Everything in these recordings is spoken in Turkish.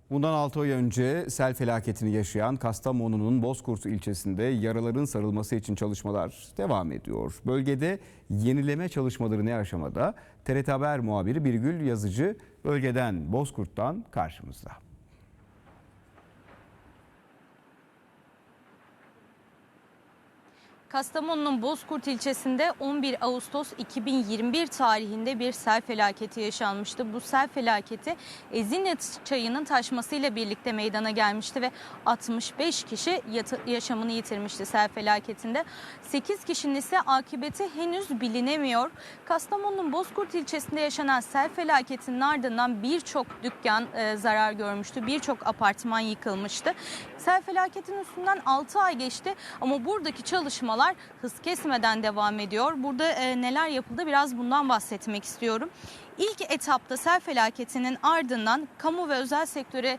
Bundan 6 ay önce sel felaketini yaşayan Kastamonu'nun Bozkurt ilçesinde yaraların sarılması için çalışmalar devam ediyor. Bölgede yenileme çalışmaları ne aşamada? TRT Haber muhabiri Birgül Yazıcı bölgeden Bozkurt'tan karşımızda. Kastamonu'nun Bozkurt ilçesinde 11 Ağustos 2021 tarihinde bir sel felaketi yaşanmıştı. Bu sel felaketi Ezine Çayı'nın taşmasıyla birlikte meydana gelmişti ve 65 kişi yaşamını yitirmişti sel felaketinde. 8 kişinin ise akıbeti henüz bilinemiyor. Kastamonu'nun Bozkurt ilçesinde yaşanan sel felaketinin ardından birçok dükkan zarar görmüştü. Birçok apartman yıkılmıştı. Sel felaketinin üstünden 6 ay geçti ama buradaki çalışmalar hız kesmeden devam ediyor. Burada neler yapıldı biraz bundan bahsetmek istiyorum. İlk etapta sel felaketinin ardından kamu ve özel sektöre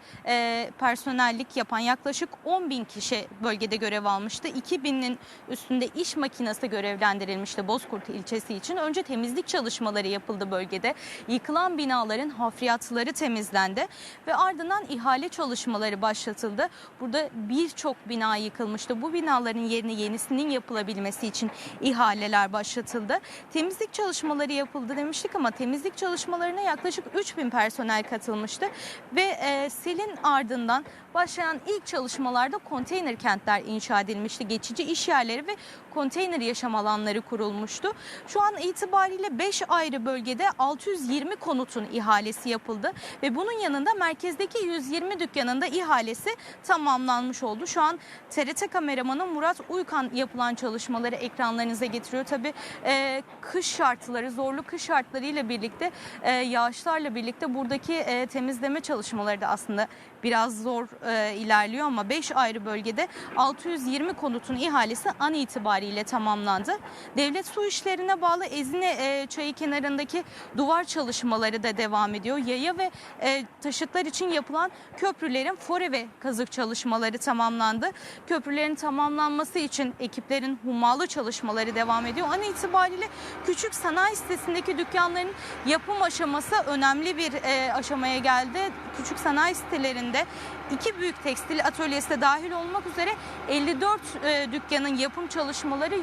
personellik yapan yaklaşık 10.000 kişi bölgede görev almıştı. 2.000'in üstünde iş makinesi görevlendirilmişti Bozkurt ilçesi için. Önce temizlik çalışmaları yapıldı bölgede. Yıkılan binaların hafriyatları temizlendi ve ardından ihale çalışmaları başlatıldı. Burada birçok bina yıkılmıştı. Bu binaların yerine yenisinin yapılabilmesi için ihaleler başlatıldı. Temizlik çalışmaları yapıldı demiştik ama temizlik çalışmalarına yaklaşık 3.000 personel katılmıştı ve selin ardından başlayan ilk çalışmalarda konteyner kentler inşa edilmişti. Geçici iş yerleri ve konteyner yaşam alanları kurulmuştu. Şu an itibariyle 5 ayrı bölgede 620 konutun ihalesi yapıldı ve bunun yanında merkezdeki 120 dükkanın da ihalesi tamamlanmış oldu. Şu an TRT kameramanı Murat Uykan yapılan çalışmaları ekranlarınıza getiriyor. Tabii kış şartları, zorlu kış şartlarıyla birlikte yağışlarla birlikte buradaki temizleme çalışmaları da aslında biraz zor ilerliyor ama 5 ayrı bölgede 620 konutun ihalesi an itibariyle tamamlandı. Devlet Su İşleri'ne bağlı Ezine Çayı kenarındaki duvar çalışmaları da devam ediyor. Yaya ve taşıtlar için yapılan köprülerin fore ve kazık çalışmaları tamamlandı. Köprülerin tamamlanması için ekiplerin hummalı çalışmaları devam ediyor. An itibariyle küçük sanayi sitesindeki dükkanların yapım aşaması önemli bir aşamaya geldi. Küçük sanayi sitelerinde 2 büyük tekstil atölyesi de dahil olmak üzere 54 dükkanın yapım çalışmaları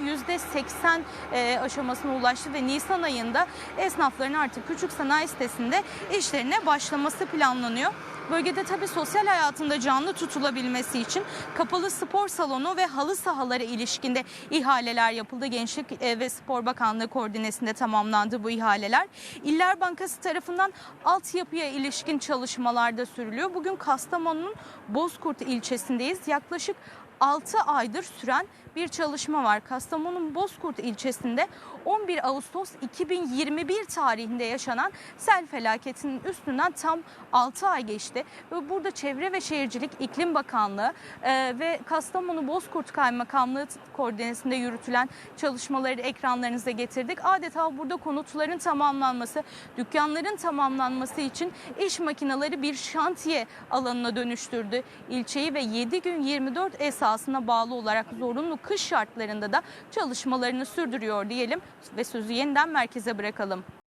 %80 aşamasına ulaştı ve Nisan ayında esnafların artık küçük sanayi sitesinde işlerine başlaması planlanıyor. Bölgede tabii sosyal hayatında canlı tutulabilmesi için kapalı spor salonu ve halı sahalara ilişkinde ihaleler yapıldı. Gençlik ve Spor Bakanlığı koordinesinde tamamlandı bu ihaleler. İller Bankası tarafından altyapıya ilişkin çalışmalar da sürülüyor. Bugün Kastamonu'nun Bozkurt ilçesindeyiz. Yaklaşık 6 aydır süren bir çalışma var. Kastamonu'nun Bozkurt ilçesinde 11 Ağustos 2021 tarihinde yaşanan sel felaketinin üstünden tam 6 ay geçti. Ve burada Çevre ve Şehircilik İklim Bakanlığı ve Kastamonu Bozkurt Kaymakamlığı koordinesinde yürütülen çalışmaları ekranlarınıza getirdik. Adeta burada konutların tamamlanması, dükkanların tamamlanması için iş makineleri bir şantiye alanına dönüştürdü ilçeyi ve 7 gün 24 esasına bağlı olarak zorunlu kış şartlarında da çalışmalarını sürdürüyor diyelim ve sözü yeniden merkeze bırakalım.